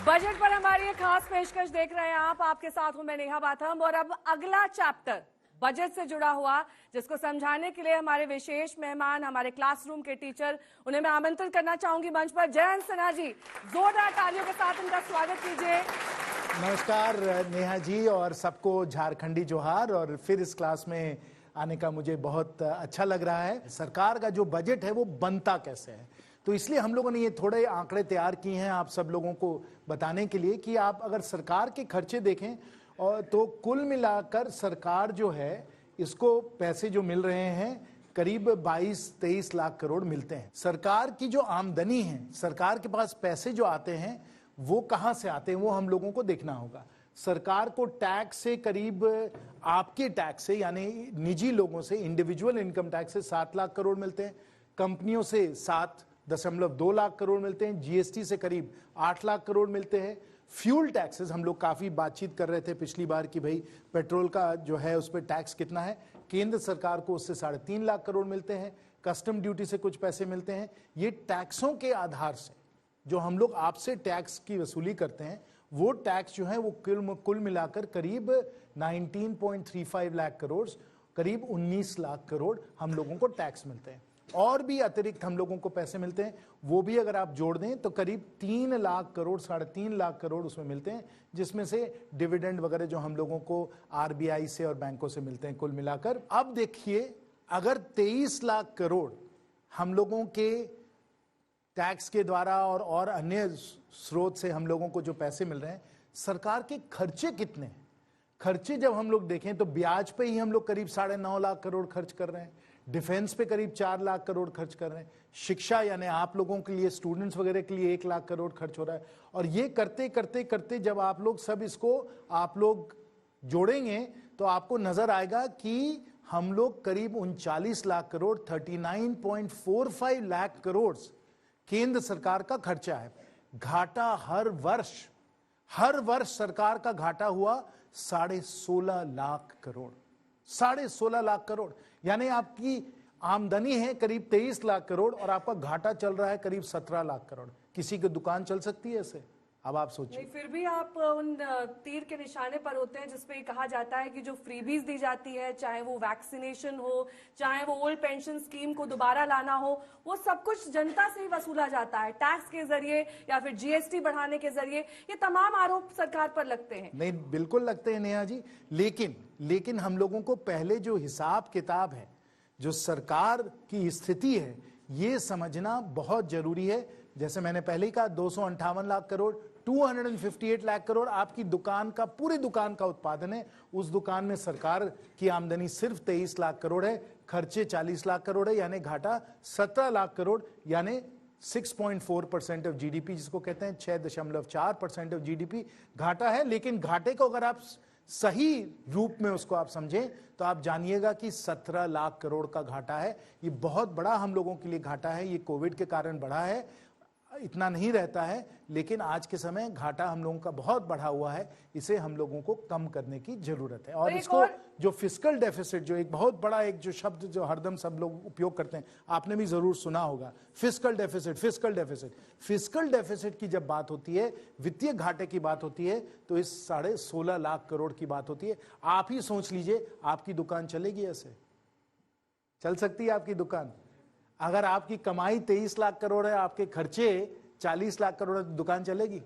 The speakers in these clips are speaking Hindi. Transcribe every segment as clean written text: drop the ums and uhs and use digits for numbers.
बजट पर हमारी एक खास पेशकश देख रहे हैं आप। आपके साथ हूं मैं नेहा बाथम और अब अगला चैप्टर बजट से जुड़ा हुआ, जिसको समझाने के लिए हमारे विशेष मेहमान, हमारे क्लासरूम के टीचर, उन्हें मैं आमंत्रित करना चाहूंगी मंच पर। जयंत सिन्हा जी, जोरदार तालियों के साथ उनका स्वागत कीजिए। नमस्कार नेहा जी और सबको झारखंडी जोहार। और फिर इस क्लास में आने का मुझे बहुत अच्छा लग रहा है। सरकार का जो बजट है वो बनता कैसे है, तो इसलिए हम लोगों ने ये थोड़े आंकड़े तैयार किए हैं आप सब लोगों को बताने के लिए कि आप अगर सरकार के खर्चे देखें और तो कुल मिलाकर सरकार जो है इसको पैसे जो मिल रहे हैं करीब 22-23 लाख करोड़ मिलते हैं। सरकार की जो आमदनी है, सरकार के पास पैसे जो आते हैं वो कहां से आते हैं वो हम लोगों को देखना होगा। सरकार को टैक्स से करीब, आपके टैक्स से यानी निजी लोगों से, इंडिविजुअल इनकम टैक्स से 7 लाख करोड़ मिलते हैं, कंपनियों से 7.2 लाख करोड़ मिलते हैं, जीएसटी से करीब 8 लाख करोड़ मिलते हैं। फ्यूल टैक्सेस, हम लोग काफी बातचीत कर रहे थे पिछली बार कि भाई पेट्रोल का जो है उस पर टैक्स कितना है, केंद्र सरकार को उससे 3.5 लाख करोड़ मिलते हैं। कस्टम ड्यूटी से कुछ पैसे मिलते हैं। ये टैक्सों के आधार से जो हम लोग आपसे टैक्स की वसूली करते हैं वो टैक्स जो है वो कुल मिलाकर करीब 19.35 लाख करोड़, करीब 19 लाख करोड़ हम लोगों को टैक्स मिलते हैं। और भी अतिरिक्त हम लोगों को पैसे मिलते हैं, वो भी अगर आप जोड़ दें तो करीब 3 लाख करोड़, 3.5 लाख करोड़ उसमें मिलते हैं, जिसमें से डिविडेंड वगैरह जो हम लोगों को आरबीआई से और बैंकों से मिलते हैं कुल मिलाकर। अब देखिए, अगर 23 लाख करोड़ हम लोगों के टैक्स के द्वारा और अन्य स्रोत से हम लोगों को जो पैसे मिल रहे हैं, सरकार के खर्चे कितने हैं? खर्चे जब हम लोग देखें तो ब्याज पे ही हम लोग करीब 9.5 लाख करोड़ खर्च कर रहे हैं, डिफेंस पे करीब 4 लाख करोड़ खर्च कर रहे हैं, शिक्षा यानी आप लोगों के लिए, स्टूडेंट्स वगैरह के लिए 1 लाख करोड़ खर्च हो रहा है। और ये करते करते करते जब आप लोग सब इसको आप लोग जोड़ेंगे तो आपको नजर आएगा कि हम लोग करीब 39 लाख करोड़, 39.45 लाख करोड़ केंद्र सरकार का खर्चा है। घाटा हर वर्ष सरकार का घाटा हुआ 16.5 लाख करोड़, 16.5 लाख करोड़। यानी आपकी आमदनी है करीब 23 लाख करोड़ और आपका घाटा चल रहा है करीब 17 लाख करोड़। किसी की दुकान चल सकती है ऐसे? अब आप सोचिए। फिर भी आप उन तीर के निशाने पर होते हैं जिसपे कहा जाता है कि जो फ्रीबीज दी जाती है, चाहे वो वैक्सीनेशन हो, चाहे वो ओल्ड पेंशन स्कीम को दोबारा लाना हो, वो सब कुछ जनता से ही वसूला जाता है, टैक्स के जरिए या फिर जीएसटी बढ़ाने के जरिए। ये तमाम आरोप सरकार पर लगते हैं। नहीं, बिल्कुल लगते हैं नेहा जी, लेकिन हम लोगों को पहले जो हिसाब किताब है, जो सरकार की स्थिति है, ये समझना बहुत जरूरी है। जैसे मैंने पहले ही कहा, 258 लाख करोड़, 258 लाख करोड़ आपकी दुकान का, पूरी दुकान का उत्पादन है। उस दुकान में सरकार की आमदनी सिर्फ 23 लाख करोड़ है, खर्चे 40 लाख करोड़ है, यानी घाटा 17 लाख करोड़, यानी 6.4% ऑफ जीडीपी, जिसको कहते हैं 6.4% ऑफ जीडीपी घाटा है। लेकिन घाटे को अगर आप सही रूप में उसको आप समझें तो आप जानिएगा कि 17 लाख करोड़ का घाटा है। ये बहुत बड़ा हम लोगों के लिए घाटा है। ये कोविड के कारण बढ़ा है, इतना नहीं रहता है, लेकिन आज के समय घाटा हम लोगों का बहुत बढ़ा हुआ है। इसे हम लोगों को कम करने की जरूरत है। और इसको जो फिस्कल डेफिसिट, जो एक बहुत बड़ा एक जो शब्द जो हरदम सब लोग उपयोग करते हैं, आपने भी जरूर सुना होगा, fiscal deficit, fiscal deficit. Fiscal deficit की जब बात होती है, वित्तीय घाटे की बात होती है, तो इस 16.5 लाख करोड़ की बात होती है। आप ही सोच लीजिए, आपकी दुकान चलेगी ऐसे? चल सकती है आपकी दुकान? अगर आपकी कमाई 23 लाख करोड़ है, आपके खर्चे 40 लाख करोड़ है, तो दुकान चलेगी?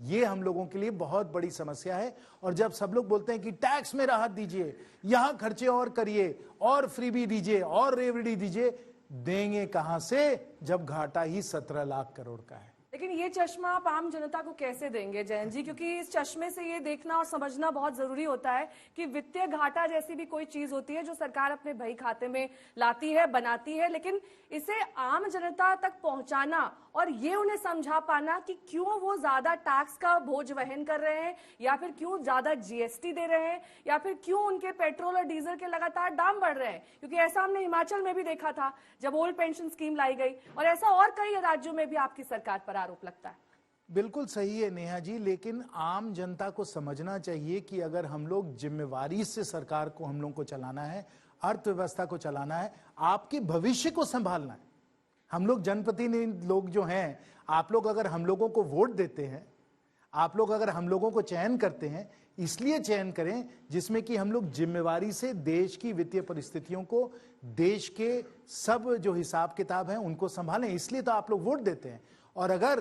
ये हम लोगों के लिए बहुत बड़ी समस्या है। और जब सब लोग बोलते हैं कि टैक्स में राहत दीजिए, यहां खर्चे और करिए, और फ्रीबी दीजिए, और रेवड़ी दीजिए, देंगे कहां से जब घाटा ही 17 लाख करोड़ का है? लेकिन ये चश्मा आप आम जनता को कैसे देंगे जयंत जी? क्योंकि इस चश्मे से ये देखना और समझना बहुत जरूरी होता है कि वित्तीय घाटा जैसी भी कोई चीज होती है जो सरकार अपने बही खाते में लाती है, बनाती है, लेकिन इसे आम जनता तक पहुंचाना और ये उन्हें समझा पाना कि क्यों वो ज्यादा टैक्स का बोझ वहन कर रहे हैं, या फिर क्यों ज्यादा जीएसटी दे रहे हैं, या फिर क्यों उनके पेट्रोल और डीजल के लगातार दाम बढ़ रहे हैं। क्योंकि ऐसा हमने हिमाचल में भी देखा था जब ओल्ड पेंशन स्कीम लाई गई, और ऐसा और कई राज्यों में भी आपकी सरकार पर आरोप लगता है। बिल्कुल सही है नेहा जी, लेकिन आम जनता को समझना चाहिए कि अगर हम लोग जिम्मेवारी से सरकार को, हम लोग को चलाना है, अर्थव्यवस्था को चलाना है, आपके भविष्य को संभालना है, हम लोग जनप्रतिनिधि लोग जो हैं, आप लोग अगर हम लोगों को वोट देते हैं, आप लोग अगर हम लोगों को चयन करते हैं, इसलिए चयन करें जिसमें कि हम लोग जिम्मेवारी से देश की वित्तीय परिस्थितियों को, देश के सब जो हिसाब किताब हैं उनको संभालें, इसलिए तो आप लोग वोट देते हैं। और अगर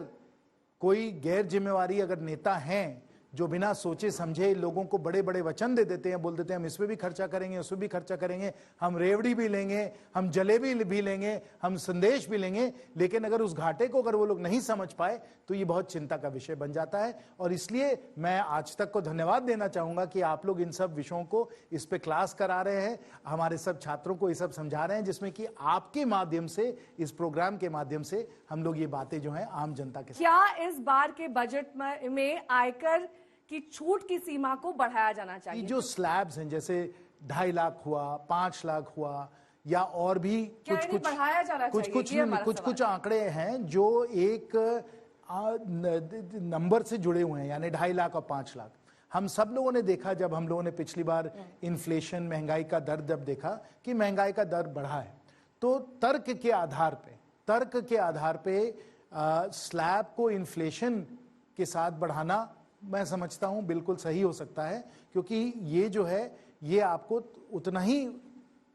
कोई गैर जिम्मेवारी अगर नेता हैं जो बिना सोचे समझे लोगों को बड़े बड़े वचन दे देते हैं, बोल देते हैं हम इसमें भी खर्चा करेंगे, उसमें भी खर्चा करेंगे, हम रेवड़ी भी लेंगे, हम जलेबी भी लेंगे, हम संदेश भी लेंगे, लेकिन अगर उस घाटे को अगर वो लोग नहीं समझ पाए तो ये बहुत चिंता का विषय बन जाता है। और इसलिए मैं आज तक को धन्यवाद देना चाहूंगा कि आप लोग इन सब विषयों को इस पे क्लास करा रहे हैं, हमारे सब छात्रों को ये सब समझा रहे हैं, जिसमें कि आपके माध्यम से, इस प्रोग्राम के माध्यम से हम लोग ये बातें जो है आम जनता के क्या इस बार के बजट में आयकर की छूट की सीमा को बढ़ाया जाना चाहिए? जो स्लैब्स हैं, जैसे 2.5 लाख हुआ, 5 लाख हुआ, या और भी कुछ आंकड़े हैं जो एक नंबर से जुड़े हुए हैं, यानी 2.5 लाख और 5 लाख। हम सब लोगों ने देखा, जब हम लोगों ने पिछली बार इन्फ्लेशन, महंगाई का दर जब देखा कि महंगाई का दर बढ़ा है, तो तर्क के आधार पे स्लैब को इन्फ्लेशन के साथ बढ़ाना मैं समझता हूं बिल्कुल सही हो सकता है, क्योंकि ये जो है ये आपको उतना ही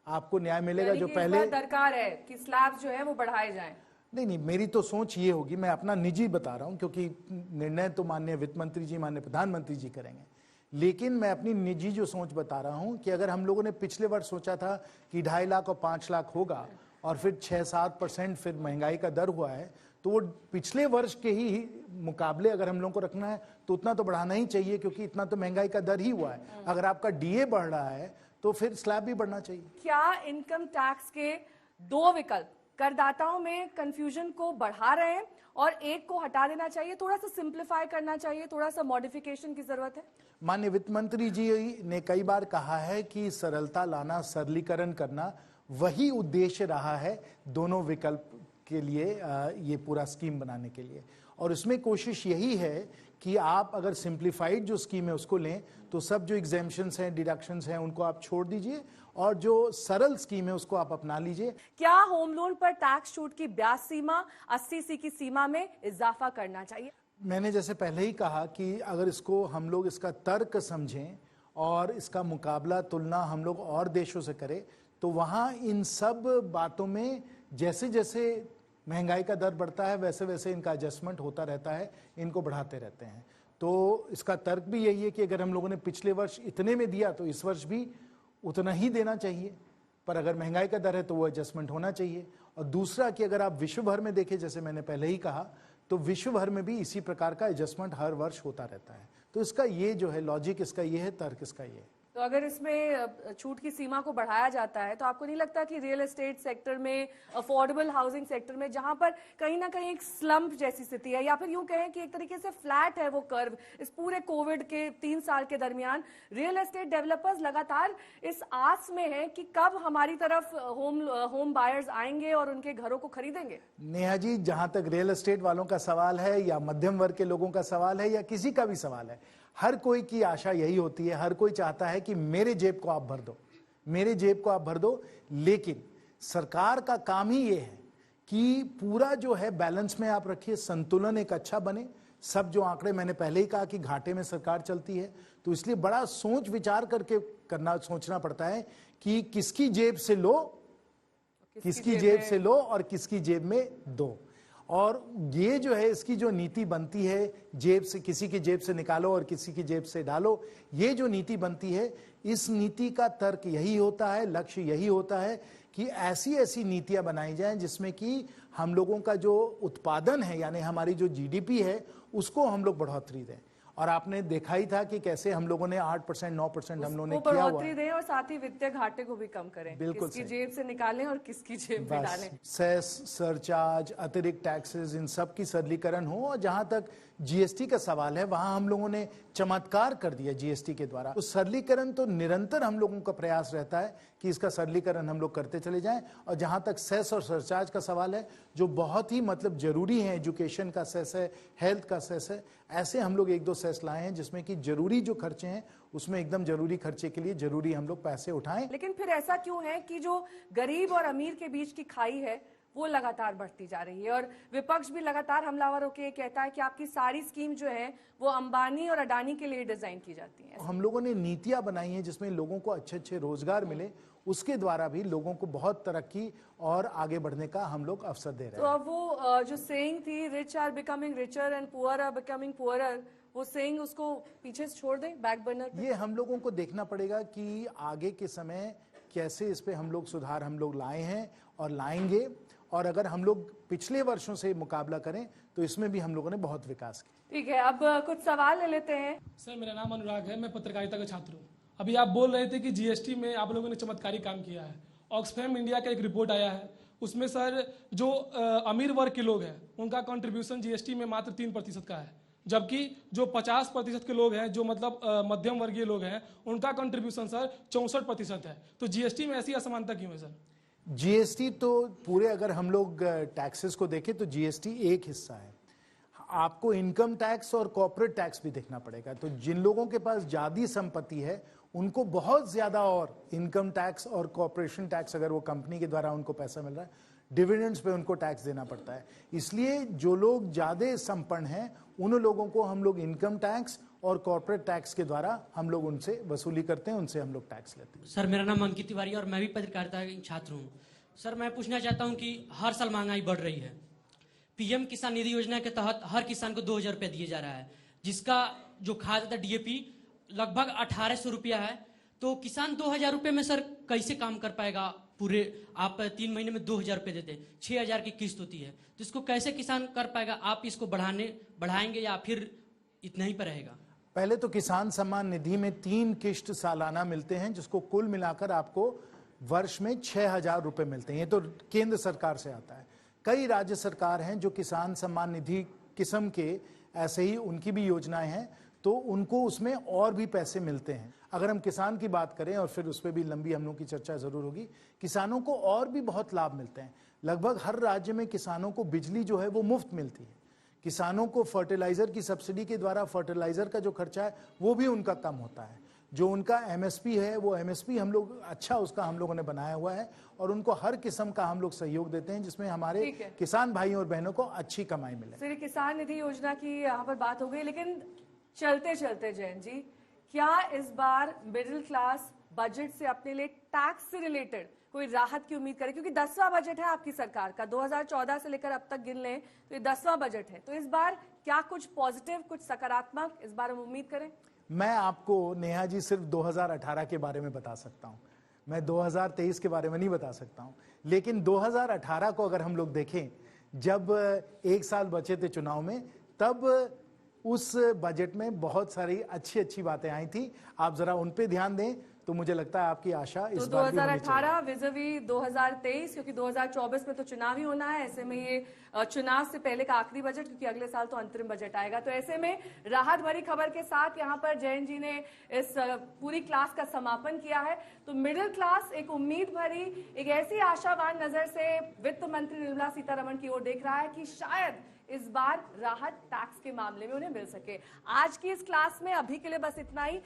आपको न्याय मिलेगा जो पहले दरकार है कि स्लैब जो है वो बढ़ाए जाएं। नहीं, मेरी तो सोच ये होगी, मैं अपना निजी बता रहा हूं, क्योंकि निर्णय तो माननीय वित्त मंत्री जी, माननीय प्रधानमंत्री जी करेंगे, लेकिन मैं अपनी निजी जो सोच बता रहा हूं कि अगर हम लोगों ने पिछले वर्ष सोचा था कि 2.5 लाख और 5 लाख होगा और फिर 6-7% फिर महंगाई का दर हुआ है, तो वो पिछले वर्ष के ही मुकाबले अगर हम लोगों को रखना है तो उतना तो बढ़ाना ही चाहिए, क्योंकि इतना तो महंगाई का दर ही हुआ है। अगर आपका डीए बढ़ रहा है तो फिर स्लैब भी बढ़ना चाहिए। क्या इनकम टैक्स के 2 विकल्प करदाताओं में कंफ्यूजन को बढ़ा रहे हैं और एक को हटा देना चाहिए? थोड़ा सा सिंप्लीफाई करना चाहिए, थोड़ा सा मॉडिफिकेशन की जरूरत है। माननीय वित्त मंत्री जी ने कई बार कहा है कि सरलता लाना, सरलीकरण करना, वही उद्देश्य रहा है दोनों विकल्प के लिए, ये पूरा स्कीम बनाने के लिए। और उसमें कोशिश यही है कि आप अगर सिंप्लीफाइड जो स्कीम है उसको लें, तो सब जो एग्जेम्पशंस हैं, डिडक्शंस हैं, उनको आप छोड़ दीजिए, और जो सरल स्कीम है उसको आप अपना लीजिए। क्या होम लोन पर टैक्स छूट की ब्याज सीमा 80 की सीमा में इजाफा करना चाहिए? मैंने जैसे पहले ही कहा कि अगर इसको हम लोग इसका तर्क समझें और इसका मुकाबला, तुलना हम लोग और देशों से करें, तो वहाँ इन सब बातों में जैसे जैसे महंगाई का दर बढ़ता है वैसे वैसे इनका एडजस्टमेंट होता रहता है, इनको बढ़ाते रहते हैं। तो इसका तर्क भी यही है कि अगर हम लोगों ने पिछले वर्ष इतने में दिया तो इस वर्ष भी उतना ही देना चाहिए, पर अगर महंगाई का दर है तो वो एडजस्टमेंट होना चाहिए। और दूसरा कि अगर आप विश्व भर में देखें, जैसे मैंने पहले ही कहा, तो विश्व भर में भी इसी प्रकार का एडजस्टमेंट हर वर्ष होता रहता है। तो इसका ये जो है लॉजिक, इसका ये है, तर्क इसका ये है। तो अगर इसमें छूट की सीमा को बढ़ाया जाता है तो आपको नहीं लगता कि रियल एस्टेट सेक्टर में, अफोर्डेबल हाउसिंग सेक्टर में, जहां पर कहीं ना कहीं एक स्लम्प जैसी स्थिति है, या फिर यूं कहें कि एक तरीके से फ्लैट है वो कर्व, इस पूरे कोविड के 3 साल के दरमियान रियल एस्टेट डेवलपर्स लगातार इस आस में हैं कि कब हमारी तरफ होम बायर्स आएंगे और उनके घरों को खरीदेंगे? नेहा जी, जहां तक रियल एस्टेट वालों का सवाल है, या मध्यम वर्ग के लोगों का सवाल है, या किसी का भी सवाल है, हर कोई की आशा यही होती है, हर कोई चाहता है कि मेरे जेब को आप भर दो, मेरे जेब को आप भर दो। लेकिन सरकार का काम ही ये है कि पूरा जो है बैलेंस में आप रखिए, संतुलन एक अच्छा बने। सब जो आंकड़े मैंने पहले ही कहा कि घाटे में सरकार चलती है, तो इसलिए बड़ा सोच विचार करके सोचना पड़ता है कि किसकी जेब से लो, किसकी जेब से लो और किसकी जेब में दो। और ये जो है इसकी जो नीति बनती है, जेब से, किसी की जेब से निकालो और किसी की जेब से डालो, ये जो नीति बनती है, इस नीति का तर्क यही होता है, लक्ष्य यही होता है कि ऐसी ऐसी नीतियां बनाई जाएं जिसमें कि हम लोगों का जो उत्पादन है, यानी हमारी जो जीडीपी है, उसको हम लोग बढ़ोतरी दें। और आपने देखा ही था कि कैसे हम लोगों ने 8%, 9% हम लोगों ने किया हुआ है। दें और साथ ही वित्तीय घाटे को भी कम करें, बिल्कुल किसकी जेब से निकालें और किसकी जेब में डालें। सेस, सरचार्ज, अतिरिक्त टैक्सेस, इन सब की सरलीकरण हो। और जहां तक जीएसटी का सवाल है, वहां हम लोगों ने चमत्कार कर दिया जीएसटी के द्वारा। तो सरलीकरण तो निरंतर हम लोगों का प्रयास रहता है कि इसका सरलीकरण हम लोग करते चले जाएं। और जहां तक सेस और सरचार्ज का सवाल है, जो बहुत ही मतलब जरूरी है, एजुकेशन का सेस है, हेल्थ का सेस है, ऐसे हम लोग 1-2 सेस लाए हैं जिसमें कि जरूरी जो खर्चे हैं उसमें एकदम जरूरी खर्चे के लिए जरूरी हम लोग पैसे उठाएं। लेकिन फिर ऐसा क्यों है कि जो गरीब और अमीर के बीच की खाई है वो लगातार बढ़ती जा रही है और विपक्ष भी लगातार हमलावर होकर ये कहता है कि आपकी सारी स्कीम जो है वो अंबानी और अडानी के लिए डिजाइन की जाती है। हम लोगों ने नीतियां बनाई हैं जिसमें लोगों को अच्छे अच्छे रोजगार मिले, उसके द्वारा भी लोगों को बहुत तरक्की और आगे बढ़ने का हम लोग अवसर दे रहे तो हैं। अब वो जो सेइंग थी rich are becoming richer and poor are becoming poorer, वो सेइंग उसको पीछे से छोड़ दें बैक बर्नर पे? ये हम लोगों को देखना पड़ेगा कि आगे के समय कैसे इस पे हम लोग सुधार हम लोग लाए हैं और लाएंगे, और अगर हम लोग पिछले वर्षों से मुकाबला करें तो इसमें भी हम लोगों ने बहुत विकास किया। ठीक है, अब कुछ सवाल ले लेते हैं। सर मेरा नाम अनुराग है, मैं पत्रकारिता का छात्र हूँ। अभी आप बोल रहे थे कि जीएसटी में आप लोगों ने चमत्कारी काम किया है। ऑक्सफैम इंडिया का एक रिपोर्ट आया है, उसमें सर जो अमीर वर्ग के लोग हैं उनका कंट्रीब्यूशन जीएसटी में मात्र 3% का है, जबकि जो 50% के लोग हैं, जो मतलब मध्यम वर्गीय लोग हैं, उनका कंट्रीब्यूशन सर 64% है। तो जीएसटी में ऐसी असमानता क्यों है सर? जीएसटी तो पूरे, अगर हम लोग टैक्सेस को देखें तो जीएसटी एक हिस्सा है। आपको इनकम टैक्स और कॉर्पोरेट टैक्स भी देखना पड़ेगा। तो जिन लोगों के पास ज्यादा संपत्ति है उनको बहुत ज्यादा और इनकम टैक्स और कॉर्पोरेशन टैक्स, अगर वो कंपनी के द्वारा उनको पैसा मिल रहा है, डिविडेंड्स पे उनको टैक्स देना पड़ता है। इसलिए जो लोग ज्यादा संपन्न हैं उन लोगों को हम लोग इनकम टैक्स और कॉर्पोरेट टैक्स के द्वारा हम लोग उनसे वसूली करते हैं, उनसे हम लोग टैक्स लेते हैं। सर मेरा नाम अंकित तिवारी और मैं भी पत्रकारिता का छात्र हूँ। सर मैं पूछना चाहता हूँ कि हर साल महंगाई बढ़ रही है। पीएम किसान निधि योजना के तहत हर किसान को 2000 रुपये दिए जा रहा है, जिसका जो खाद था डीएपी लगभग 1800 रुपया है। तो किसान 2000 रुपये में सर कैसे काम कर पाएगा? पूरे आप 3 महीने में 2000 रुपये देते, 6000 की किस्त होती है, तो इसको कैसे किसान कर पाएगा? आप इसको बढ़ाएंगे या फिर इतना ही पर रहेगा? पहले तो किसान सम्मान निधि में 3 किस्त सालाना मिलते हैं, जिसको कुल मिलाकर आपको वर्ष में 6000 रुपये मिलते हैं। ये तो केंद्र सरकार से आता है। कई राज्य सरकार हैं जो किसान सम्मान निधि किस्म के ऐसे ही उनकी भी योजनाएं हैं, तो उनको उसमें और भी पैसे मिलते हैं। अगर हम किसान की बात करें, और फिर उस पर भी लंबी हम लोग की चर्चा जरूर होगी, किसानों को और भी बहुत लाभ मिलते हैं। लगभग हर राज्य में किसानों को बिजली जो है वो मुफ्त मिलती है। किसानों को फर्टिलाइजर की सब्सिडी के द्वारा फर्टिलाइजर का जो खर्चा है वो भी उनका कम होता है। जो उनका एमएसपी है वो एमएसपी हम लोग अच्छा उसका हम लोगों ने बनाया हुआ है, और उनको हर किस्म का हम लोग सहयोग देते हैं जिसमें हमारे किसान भाइयों और बहनों को अच्छी कमाई मिले। सिर्फ किसान निधि योजना की यहाँ पर बात हो गई, लेकिन चलते चलते जैन जी, क्या इस बार मिडिल क्लास बजट से अपने लिए टैक्स से रिलेटेड कोई राहत की उम्मीद करें? क्योंकि 10वां बजट है आपकी सरकार का, 2014 से लेकर अब तक गिन लें तो ये 10वां बजट है। तो इस बार क्या कुछ पॉजिटिव, कुछ सकारात्मक इस बार हम उम्मीद करें? मैं आपको नेहा जी सिर्फ 2018 के बारे में बता सकता हूं, मैं 2023 के बारे में नहीं बता सकता हूं। लेकिन 2018 को अगर हम लोग देखें, जब 1 साल बचे थे चुनाव में, तब उस बजट में बहुत सारी अच्छी अच्छी बातें आई थी। आप जरा उन पे ध्यान दें तो मुझे लगता है आपकी आशा इस बार भी होनी चाहिए। 2018 विज़-अ-वी 2023, क्योंकि 2024 में तो चुनाव ही होना है। ऐसे में ये चुनाव से पहले का आखिरी बजट, क्योंकि अगले साल तो अंतरिम बजट आएगा। तो ऐसे में राहत भरी खबर के साथ यहाँ पर जैन जी ने इस पूरी क्लास का समापन किया है। तो मिडिल क्लास एक उम्मीद भरी, एक ऐसी आशावान नजर से वित्त मंत्री निर्मला सीतारमण की ओर देख रहा है कि शायद इस बार राहत टैक्स के मामले में उन्हें मिल सके। आज की इस क्लास में अभी के लिए बस इतना ही।